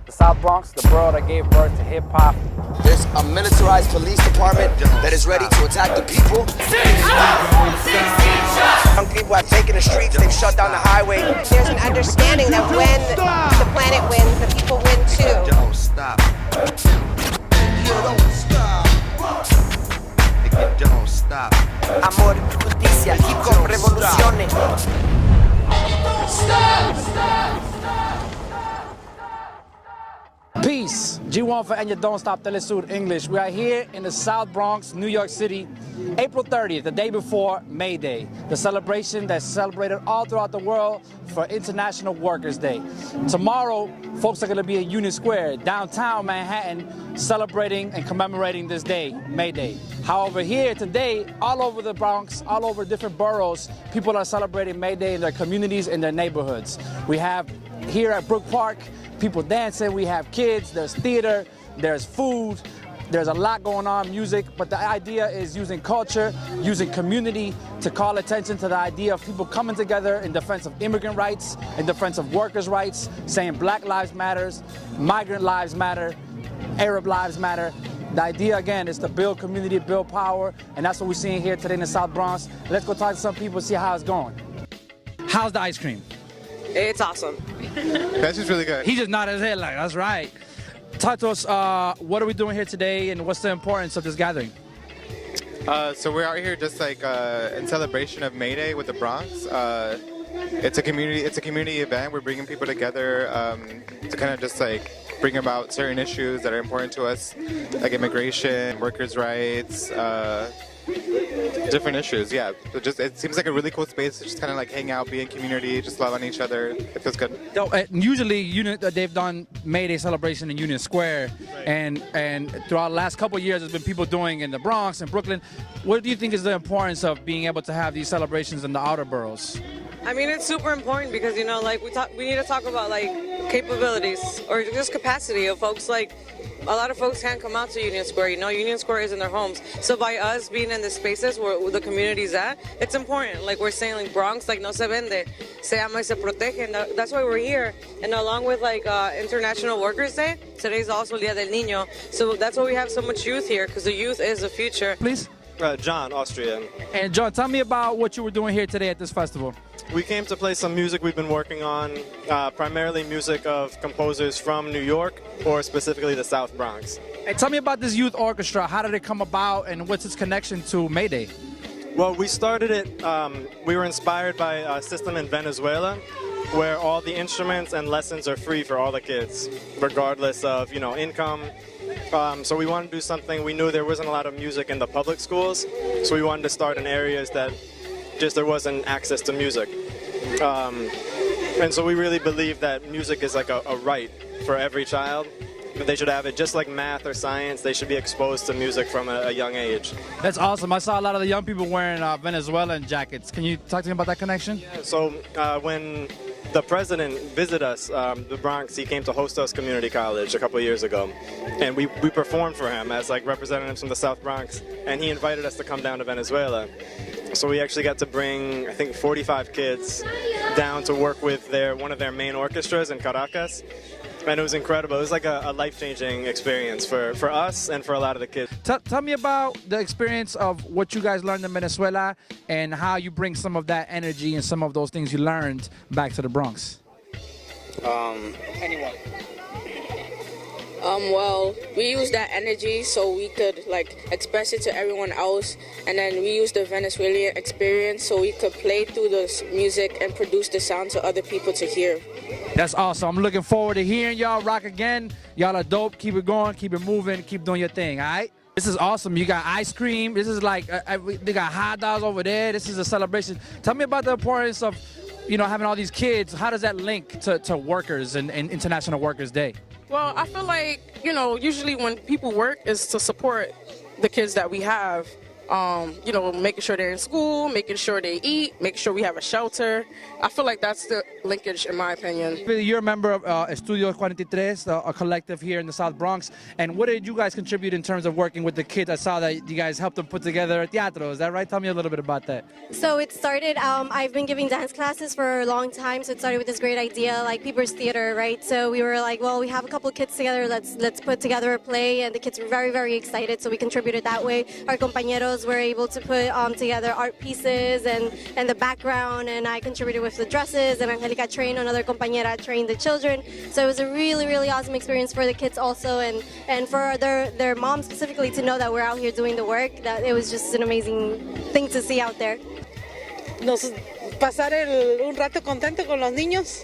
The South Bronx, the borough that gave birth to hip-hop. There's a militarized police department that is ready to attack the people. Young people have taken the streets, they've shut down the highway. There's an understanding that when the planet wins, the people win too. Don't stop. You don't stop. You don't stop. Amor, justicia, hip hop, revoluciones. Peace. G1 for And You Don't Stop Telesur English. We are here in the South Bronx, New York City, April 30th, the day before May Day, the celebration that's celebrated all throughout the world for International Workers' Day. Tomorrow, folks are going to be in Union Square, downtown Manhattan, celebrating and commemorating this day, May Day. However, here today, all over the Bronx, all over different boroughs, people are celebrating May Day in their communities, in their neighborhoods. We have here at Brook Park, people dancing, we have kids, there's theater, there's food, there's a lot going on, music, but the idea is using culture, using community to call attention to the idea of people coming together in defense of immigrant rights, in defense of workers' rights, saying Black Lives Matter, migrant lives matter, Arab lives matter. The idea, again, is to build community, build power, and that's what we're seeing here today in the South Bronx. Let's go talk to some people, see how it's going. How's the ice cream? It's awesome. That's just really good. He just nodded his head like, that's right. Talk to us, what are we doing here today and what's the importance of this gathering? So we're out here just like in celebration of May Day with the Bronx. It's a community event. We're bringing people together to kind of just like bring about certain issues that are important to us, like immigration, workers' rights, different issues. Yeah, it seems like a really cool space to just kind of like hang out, be in community, just love on each other. It feels good. Usually they've done May Day celebration in Union Square, right. and throughout the last couple of years there's been people doing in the Bronx and Brooklyn. What do you think is the importance of being able to have these celebrations in the outer boroughs? I mean, it's super important because, you know, like we need to talk about like capabilities or just capacity of folks. Like a lot of folks can't come out to Union Square. You know, Union Square is in their homes. So by us being in the spaces where the community's at, it's important. Like we're saying, like Bronx, like no se vende, se ama y se protege. And that's why we're here. And along with like International Workers' Day, today's also Día del Niño. So that's why we have so much youth here, because the youth is the future. Please. John, Austrian. And John, tell me about what you were doing here today at this festival. We came to play some music we've been working on, primarily music of composers from New York, or specifically the South Bronx. Hey, tell me about this youth orchestra. How did it come about, and what's its connection to May Day? Well, we started it, we were inspired by a system in Venezuela where all the instruments and lessons are free for all the kids, regardless of, you know, income. So we wanted to do something. We knew there wasn't a lot of music in the public schools, so we wanted to start in areas that just there wasn't access to music. And so we really believe that music is like a right for every child. That they should have it just like math or science. They should be exposed to music from a young age. That's awesome. I saw a lot of the young people wearing Venezuelan jackets. Can you talk to me about that connection? Yeah, so when the president visited us, the Bronx, he came to host us community college a couple of years ago. And we performed for him as like representatives from the South Bronx. And he invited us to come down to Venezuela. So we actually got to bring, I think, 45 kids down to work with one of their main orchestras in Caracas. And it was incredible. It was like a life-changing experience for us and for a lot of the kids. Tell me about the experience of what you guys learned in Venezuela and how you bring some of that energy and some of those things you learned back to the Bronx. Anyone? Well, we use that energy so we could like express it to everyone else, and then we use the Venezuelan experience so we could play through the music and produce the sound to other people to hear. That's awesome. I'm looking forward to hearing y'all rock again. Y'all are dope. Keep it going. Keep it moving. Keep doing your thing. All right. This is awesome. You got ice cream. This is like they got hot dogs over there. This is a celebration. Tell me about the importance of, you know, having all these kids. How does that link to workers and International Workers' Day? Well, I feel like, you know, usually when people work is to support the kids that we have. Making sure they're in school, making sure they eat, making sure we have a shelter. I feel like that's the linkage, in my opinion. You're a member of Estudio 43, a collective here in the South Bronx. And what did you guys contribute in terms of working with the kids? I saw that you guys helped them put together a teatro. Is that right? Tell me a little bit about that. So it started, I've been giving dance classes for a long time, so it started with this great idea, like People's Theater, right? So we were like, well, we have a couple of kids together, let's put together a play, and the kids were very, very excited, so we contributed that way. Our compañeros were able to put together art pieces and the background, and I contributed with the dresses, and Angelica trained, another compañera trained the children. So it was a really, really awesome experience for the kids also, and for their moms specifically to know that we're out here doing the work, that it was just an amazing thing to see out there. Pasar un rato contento con los niños.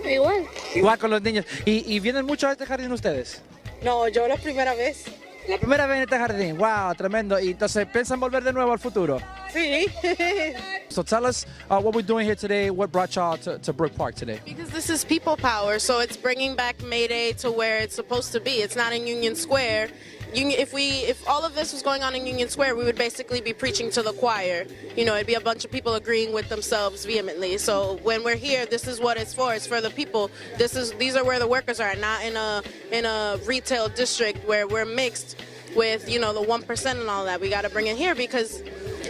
Igual con los niños. ¿Y vienen mucho a este jardín ustedes? No, yo la primera vez. La primera vez en este jardín. Wow, tremendo. ¿Y entonces piensan volver de nuevo al futuro? Sí. So tell us what we're doing here today. What brought y'all to Brook Park today? Because this is people power, so it's bringing back May Day to where it's supposed to be. It's not in Union Square. If all of this was going on in Union Square, we would basically be preaching to the choir. It'd be a bunch of people agreeing with themselves vehemently. So when we're here, this is what it's for. It's for the people. These are where the workers are, not in a retail district where we're mixed with the 1% and all that. We got to bring it here because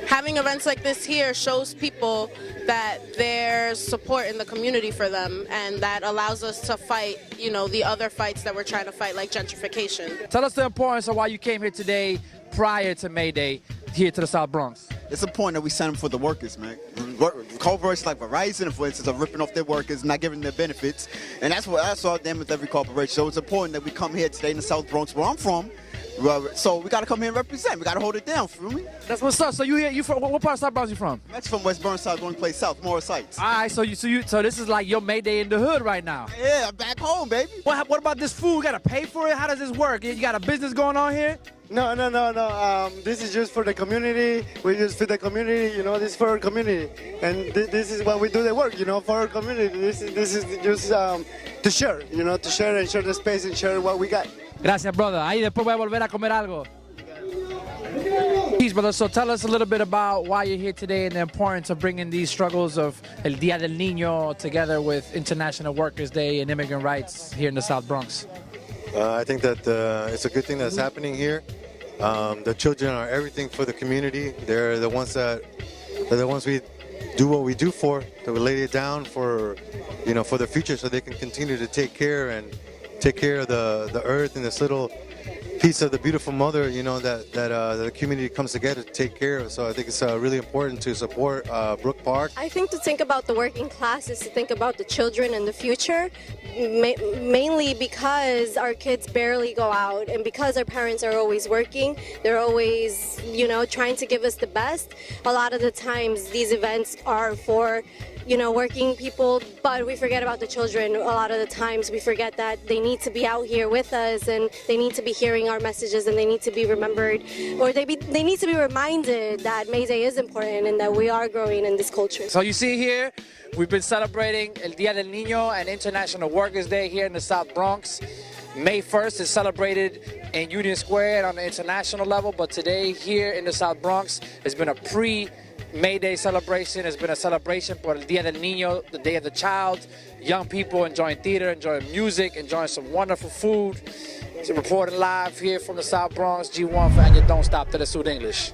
having events like this here shows people that there's support in the community for them, and that allows us to fight, the other fights that we're trying to fight, like gentrification. Tell us the importance of why you came here today prior to May Day here to the South Bronx. It's important that we stand up for the workers, man. Corporations like Reyes, for instance, are ripping off their workers, not giving them benefits, and that's all them with every corporation. So it's important that we come here today in the South Bronx, where I'm from. So we got to come here and represent. We got to hold it down, feel me? That's what's up. So you from what part of South Bronx you from? That's from West Burnside, going to play South, more sites. All right, so this is like your May Day in the hood right now. Yeah, I'm back home, baby. What about this food? You got to pay for it? How does this work? You got a business going on here? No. This is just for the community. We just feed the community. This is for our community, and this is what we do the work. For our community. This is just to share. To share and share the space and share what we got. Gracias, brother. Ahí después voy a volver a comer algo. Peace, brother. So tell us a little bit about why you're here today and the importance of bringing these struggles of El Día del Niño together with International Workers' Day and immigrant rights here in the South Bronx. I think that it's a good thing that's happening here. The children are everything for the community. They're the ones we do what we do for. That we lay it down for, for the future, so they can continue to take care of the earth and this little piece of the beautiful mother, that the community comes together to take care of. So I think it's really important to support Brook Park. I think to think about the working class is to think about the children and the future, mainly because our kids barely go out, and because our parents are always working, they're always, trying to give us the best. A lot of the times these events are for working people, but we forget about the children. A lot of the times we forget that they need to be out here with us, and they need to be hearing our messages, and they need to be remembered, or they need to be reminded that May Day is important and that we are growing in this culture. So you see here, we've been celebrating El Día del Niño and International Workers' Day here in the South Bronx. May 1st is celebrated in Union Square on the international level, but today here in the South Bronx has been a May Day celebration. Has been a celebration for El Día del Niño, the Day of the Child. Young people enjoying theater, enjoying music, enjoying some wonderful food. So reporting live here from the South Bronx, G1 for And You Don't Stop Telesur English.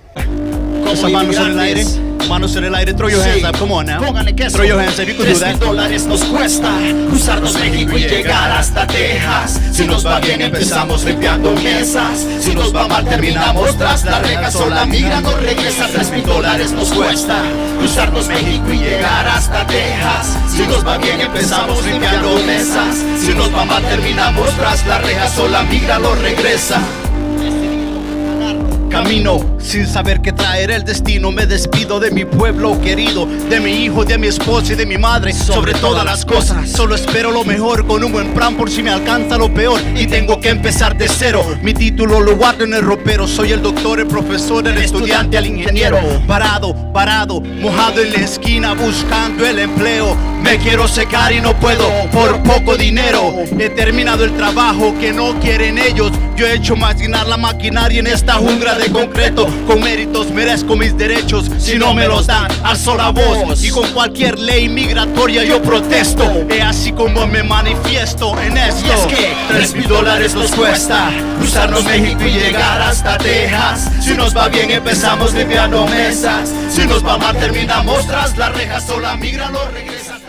Manos en el aire, throw your hands up, come on now. Throw your hands up, you can do that. $3,000 nos cuesta cruzarnos México y llegar hasta Texas. Si nos va bien empezamos limpiando mesas. Si nos va mal terminamos tras la reja. Sola migra nos regresa. $3,000 nos cuesta cruzarnos México y llegar hasta Texas. Si nos va bien empezamos limpiando mesas. Si nos va mal terminamos tras la reja. Sola migra nos regresa. Camino sin saber qué traerá el destino. Me despido de mi pueblo querido, de mi hijo, de mi esposa y de mi madre. Sobre todas las cosas, solo espero lo mejor, con un buen plan por si me alcanza lo peor y tengo que empezar de cero. Mi título lo guardo en el ropero. Soy el doctor, el profesor, el estudiante, el ingeniero. Parado, mojado en la esquina buscando el empleo. Me quiero secar y no puedo por poco dinero. He terminado el trabajo que no quieren ellos. Yo he hecho maquinar la maquinaria en esta jungla de concreto. Con méritos merezco mis derechos. Si no me los dan, alzo la voz. Y con cualquier ley migratoria yo protesto. Es así como me manifiesto en esto. Y es que $3,000 nos cuesta cruzarnos México y llegar hasta Texas. Si nos va bien empezamos limpiando mesas. Si nos va mal terminamos tras las rejas. Sola migra, no regresa.